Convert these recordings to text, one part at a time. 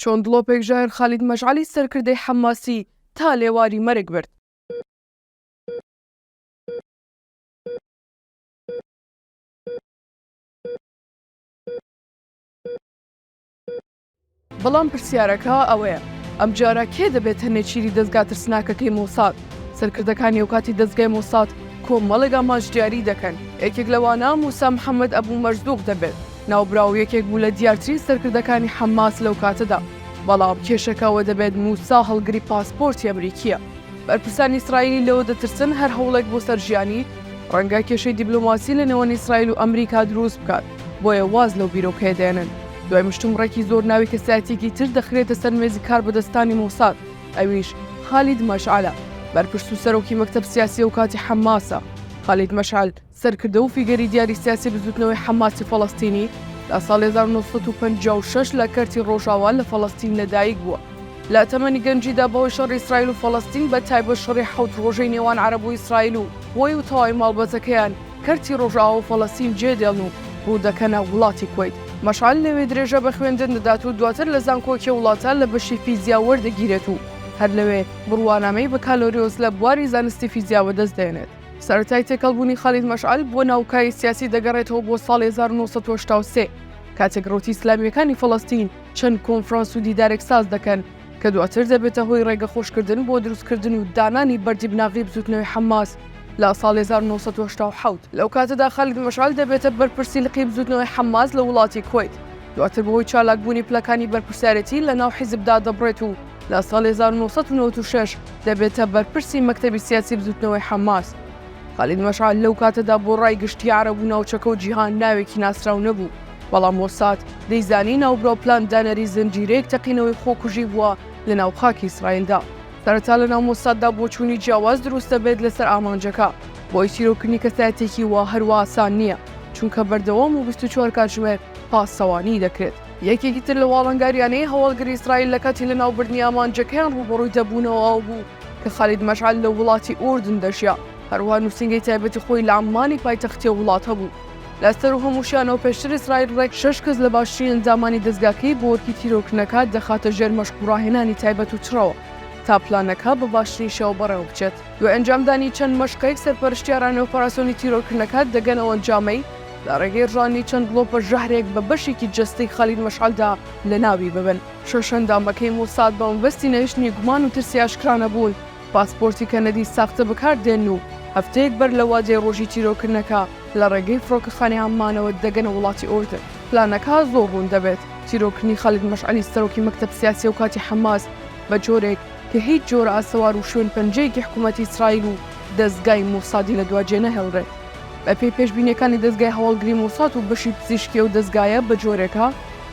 چۆن دڵۆپێک ژاهر خالید مەشعەلی سەرکردەی حەماسی تا لێواری مەرگ برد. بەڵام پرسیارەکە ئەوەیە ئەم جارە کێ دەبێت هەنێچیری دەستگا ترسناکەکەی مۆساد؟ سەرکردەکانی ئەو کاتی دەستگای مۆساد کۆمەڵێک ئاماژجیاری دەکەن. یەکێک لەوانە موسا محەممەد ئەبوو مەرزوق دەبێت، ناوبراو یەکێک بوو لە دیارترین سەرکردەکانی حەماس لەو کاتەدا. بەڵام کێشەکەەوە دەبێت موسا هەڵگری پاسپۆرتی ئەمریکیە. بەرپرسانی ئیسرائیلی لەوە دەترسن هەر هەوڵێک بۆ سەرژیانی ڕەنگە کێشەی دیبلۆماسی لە نێوان ئیسرائیل و ئەمریکا دروست بکات، بۆیە واز لەو بیرۆکەیە دێنن. دوای مشتومڕێکی زۆر ناوی کەسایەتێکی تر دەخرێتە سەر مێزی کار بەدەستانی مۆساد، ئەویش خالید مەشعەلە، بەرپرس و سەرۆکی مەکتەب سیاسی و کاتی حەماسە. خالید مەشعەل سەرکردە و فیگەری دیاری سیاسی بزوتنەوەی حەماسی فەڵەستینی لە ساڵی 1956 لە کەرتی ڕۆژاوا لە فەڵەستین لەدایک بووە. لە تەمەنی گەنجیدا بەهۆی شەڕی ئیسرائیل و فەڵەستین بە تایبەت شەڕی 7 ڕۆژەی نێوان عەرەب و ئیسرائیل و بۆی و تەواوی ماڵبەتەکەیان کەرتی ڕۆژاوا و فەڵەستین جێدێڵن و ڕوو دەکەنە وڵاتی کوێیت. مەشعەل لەوێ درێژە بە خوێندن دەدات و دواتر لە زانکۆکی وڵاتە لە بەشی فیزیا وەردەگیرێت و هەر لەوێ بڕوانامەی بە کالۆریۆس لە بواری زانستی فیزیا بەدەست دێنێت. سەرەتای تێکەڵبوونی خالید مەشعەل بۆ ناوکای سیاسی دەگەڕێتەوە بۆ ساڵی 1983 کاتێک ڕۆتی ئیسلامیەکانی فەڵەستین چەند کۆنفرانس و دیدارێک ساز دەکەن کە دواتر دەبێتە هۆی ڕێگە خۆشکردن بۆ دروستکردن و دانانی بەردی بناغی بزوتنەوەی حەماس لە ساڵی 1970. لەو کاتەدا خالید مەشعەل دەبێتە بەرپرسی لقی بزوتنەوەی حەماس لە وڵاتی کوێیت. دواتر بەهۆی چالاکبوونی پلەکانی بەرپرسیارەتی لە ناو حیزبدا دەبڕێت و لە ساڵی 1996 دەبێتە بەرپرسی مەکتەبی سیاسی بزوتنەوەی حەماس. خالید مەشعەل لەو کاتەدا بۆ ڕای گشتی عەرەب و ناوچەکە و جیهان ناوێکی ناسراو نەبوو، بەڵام مۆساد دەیزانی ناوبرا و پلان دانەری زنجیرەیەک تەقینەوەی خۆکوژی بووە لە ناو خاکی ئیسرائیلدا. سەرەتا لە ناو مۆساددا بۆچوونی جیاواز دروست دەبێت لەسەر ئامانجەکە، بۆی چیرۆکردنی کەسایەتێکی وا هەروە ئاسان نییە، چونکە بەردەوام و 24 کاتژمێر پاسەوانی دەکرێت. یەکێکی تر لە واڵەنگاریانەی هەواڵگری ئیسرائیل لە کاتی لە ناوبردنی ئامانجەکەیان ڕوبەڕووی دەبوونەوە بوو کە خالید مەشعەل لە وڵاتی ئوردن دەژیا، هەروە نووسنگی تایبەتی خۆی لە عەمانی پایتەختی وڵات هەبوو. لەسەر و هەمووشیانەوە پێشتر ئیسرائیل ڕێک 6 کەس لە باشترین ئەنجامانی دەستگاکەی بۆ وەرکی تیرۆکردنەکە دەخاتە ژێر مەشقوڕاهێنانی تایبەت و چڕەوە تا پلانەکە بە باشترین شێوە بەڕێوە بچێت. دوای ئەنجامدانی چەند مەشقەیەک سەرپەرشتیارانی ئۆپەراسیۆنی تیرۆکردنەکە دەگەنەوە ئەنجامەی لە ڕێگەی ڕژاندنی چەند گڵۆپە ژەهرێک بە بەشێکی جەستەی خالید مەشعەلدا لە ناوی ببن. شەش ئەندامەکەی مۆساد بە مەبەستی نەهێشتنی گومان و ترسی ئاشکرا بوون پاسپۆرتی کەنەدی ساختە بەکاردێن و هەفتەیەک بەر لە واجێ ڕۆژی تیرۆکردنەکە لە ڕێگەی فڕۆکەخانەی عەمانەوە دەگەنە وڵاتی ئوردن. پلانەکە زۆر ڕوون دەبێت تیرۆکردنی خالید مەشعەلی سەرۆکی مەکتەب سیاسی و کاتی حەماس بە جۆرێک کە هیچ جۆرە ئاسەوار و شوێن پەنجەیەکی حکوومەتی ئیسرائیل و دەستگای مۆسادی لە دواجێ نەهێڵڕێت. بە پێی پێشبینیەکانی دەستگای هەواڵگری مۆساد و بەشی پزیشکی و دەستگایە بە جۆرێکە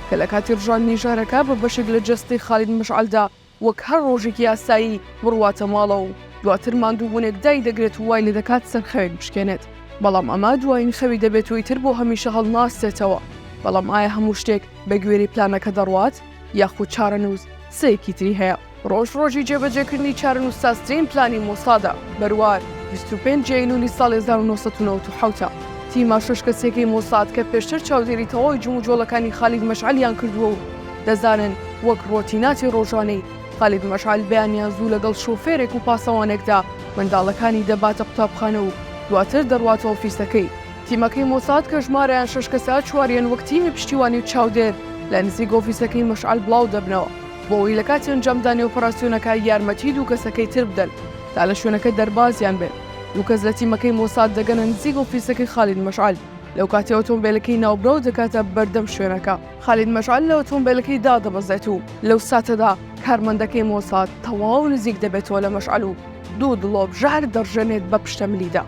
کە لە کاتی ڕژاندنی ژەهرەکە بە بەشێک لە جەستەی خالید مەشعەلدا وەک هەر ڕۆژێکی یاسایی بڕواتە ماڵەوە و دواتر ماندووبوونێک دای دەگرێت و وای لێ دەکات سەرخەوێک بشکێنێت. بەڵام ئەمە دوایین خەوی دەبێت و ئیتر بۆ هەمیشە هەڵناستێتەوە. بەڵام ئایا هەموو شتێک بە گوێری پلانەکە دەڕوات یاخود چارەنووس سەیەکی تری هەیە؟ ڕۆژی جێبەجێکردنی چارەنووس ساسترین پلانی مۆسادە بەروار 25 ئەیلولی ساڵی 1997 تیما 6 کەسێکی مۆساد کە پێشتر چاودێری تەواوی جموجۆڵەکانی خالید مەشعەلیان کردووە و دەزانن وەک ڕۆتیناتی ڕۆژانەی خالید مەشعەل بەیانیان زوو لەگەڵ شۆفێرێک و پاسەوانێکدا منداڵەکانی دەباتە قوتابخانە و دواتر دەڕواتە ئۆفیسەکەی. تیمەکەی مۆساد کە ژمارەیان 6 کەسە چواریان وەک تیمی پشتیوانی و چاودێر لە نزیک ئۆفیسەکەی مەشعەل بڵاو دەبنەوە بۆەوەی لە کاتی ئەنجامدانی ئۆپەراسیۆنەکە یارمەتی دوو کەسەکەی تر بدەن تا لە شوێنەکە دەربازیان بێت. دوو کەس لە تیمەکەی مۆساد دەگەنە نزیک ئۆفیسەکەی خالید مەشعەل. لەو کاتی ئۆتۆمبیلەکەی ناوبرا و دەکاتە بەردەم شوێنەکە. خالید مەشعەل لە ئۆتۆمبیلەکەی دادەبەزێت و لەو ساتەدا کارمەندەکەی مۆساد تەواو نزیک دەبێتەوە لە مەشعەل و دوو دڵۆپ ژەهر دەڕژێنێت بە پشتە ملیدا.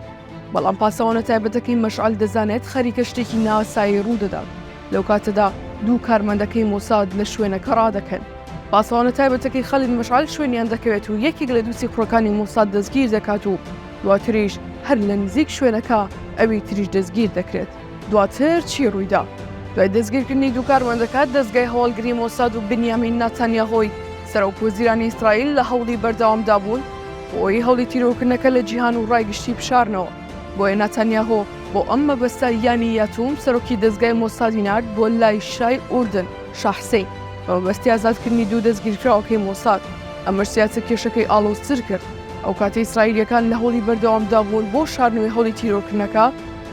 بەڵام پاسەوانە تایبەتەکەی مەشعەل دەزانێت خەریکە شتێکی ناسایی ڕوودەدات. لەو کاتەدا دوو کارمەندەکەی مۆساد لە شوێنەکە ڕادەکەن. پاسەوانە تایبەتەکەی خالید مەشعەل شوێنیان دەکەوێت و یەکێک لە دووسی کوڕەکانی مۆساد دەستگیر دەکات و دواتریش هەر لە نزیک شوێنەکە ئەوی تریش دەستگیر دەکرێت. دواتر چی ڕوویدا؟ دوای دەستگیرکردنی دوو کارمەندەکە دەستگای هەواڵگری مۆساد و بنیامین ناتانیاهۆی سەرۆکوەزیرانی ئیسرائیل لە هەوڵی بەردەوامدا بوون بۆی هەوڵی تیرۆکردنەکە لە جیهان و ڕایگشتی بشارنەوە. بۆیە ناتانیاهۆ بۆ ئەم مەبەستە یانی یاتوم سەرۆکی دەستگای مۆسادی نارد بۆ لای شای ئوردن شاحسەین بەمەبەستی ئازادکردنی دوو دەستگیرکراوەکەی مۆساد. ئەمەش سیاسە کێشەکەی ئاڵۆزتر کرد. ئەو کاتەی ئیسرائیلیەکان لە هەوڵی بەردەوامدا بوون بۆ شاردنەوەی هەوڵی تیرۆرکردنەکە،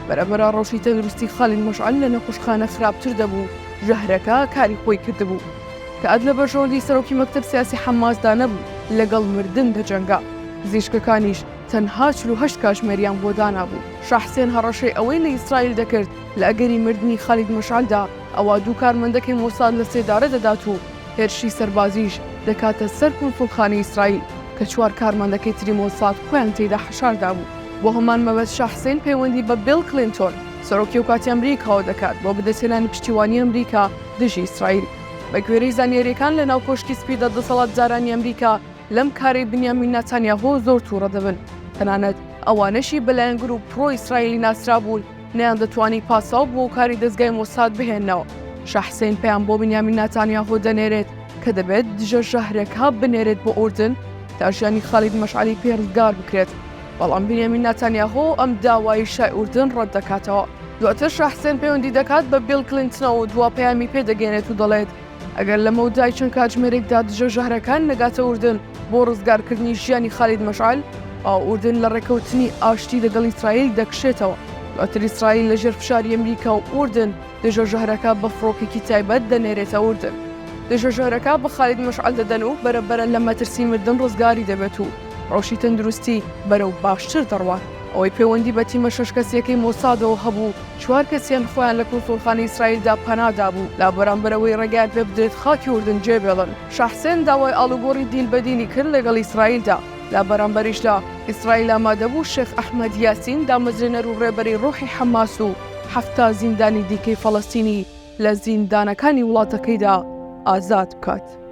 بەرەبەرە ڕەوشی تەندروستی خالید مەشعەل لە نەخۆشخانە خراپتر دەبوو، ژەهرەکە کاری خۆی کردبوو. کە ئەد لە بەرژەوەندی سەرۆکی مەکتەب سیاسی حەماسدا نەبوو، لەگەڵ مردن دەجەنگا. پزیشکەکانیش تەنها 48 کاتژمێریان بۆ دانابوو. شاه حسێن هەڕەشەی ئەوەی لە ئیسرائیل دەکرد لە ئەگەری مردنی خالید مەشعەلدا ئەوا دوو کارمەندەکەی مۆساد لە سێدارە دەدات و هێرشی سەربازیش دەکاتە سەر کونسوڵخانەی ئیسرائیل کە 4 کارمەندەکەی تری مۆساد خۆیان تێیدا حەشاردا بوو. بۆ هەمان مەبەست شاه حسێن پەیوەندی بە بیل کلینتۆن سەرۆکی وڵاتی ئەمریکاوە دەکات بۆ بەدەستهێنانی پشتیوانی ئەمریکا دژی ئیسرائیل. بە گوێرەی زانیاریەکان لە ناو کۆشکی سپیدا دەسەڵاتدارانی ئەمریکا لەم کارەی بنیامین نەتانیاهۆ زۆر تووڕە دەبن. تەنانەت ئەوانەشی بەلایەنگر و پرۆ ئیسرائیلی ناسرا بوون نەیان دەتوانی پاساو بۆ کاری دەستگای مۆساد بهێننەوە. شاه حسێن پێیان بۆ بنیامین نەتانیاهۆ دەنێرێت کە دەبێت دژە ژەهرەکە بنێرێت بۆ ئوردن تا ژیانی خالید مەشعەلی پێڕزگار بکرێت. بەڵام بنیامین نەتانیاهۆ ئەم داوای شای ئوردن ڕەت دەکاتەوە. دواتر شاه حسێن پەیوەندی دەکات بە بیل کلینتنەوە و دوا پەیامی پێدەگەێنێت و دەڵێت ئەگەر لەمە و دای چەند کاتژمێرێکدا دژە ژەهرەکان نەگاتە ئوردن بۆ ڕزگارکردنی ژیانی خالید مەشعەل، ئوردن لە ڕێکەوتنی ئاشتی لەگەڵ ئیسرائیل دەکشێتەوە. دواتر ئیسرائیل لەژێر فشاری ئەمریکا و ئوردن دژە ژەهرەکە بە فڕۆکێکی تایبەت دەنێرێتە ئوردن. دژە ژەهرەکە بە خالید مەشعەل دەدەن و بەرەبەرە لە مەترسی مردن ڕزگاری دەبێت و ڕەوشی تەندروستی بەرەو باشتر دەڕوات. ئەوەی پەیوەندی بە تیمە 6 کەسیەکەی مۆسادەوە هەبوو، 4 کەسیان خۆیان لە کونسوڵخانەی ئیسرائیلدا پەنادا بوو لا بەرامبەرەوەی ڕێگایان پێ بدرێت خاکی ئوردن جێبێڵن. شاه حسێن داوای ئاڵوگۆڕی دیل بەدینی کرد لەگەڵ ئیسرائیلدا. لا بەرامبەریشدا ئیسرائیل ئامادەبوو شێخ ئەحمەد یاسین دامەزرێنەر و ڕێبەری ڕۆحی حەماس و 7 زیندانی دیکەی فەڵەستینی لە زیندانەکانی وڵاتەکەیدا ئازاد بکات.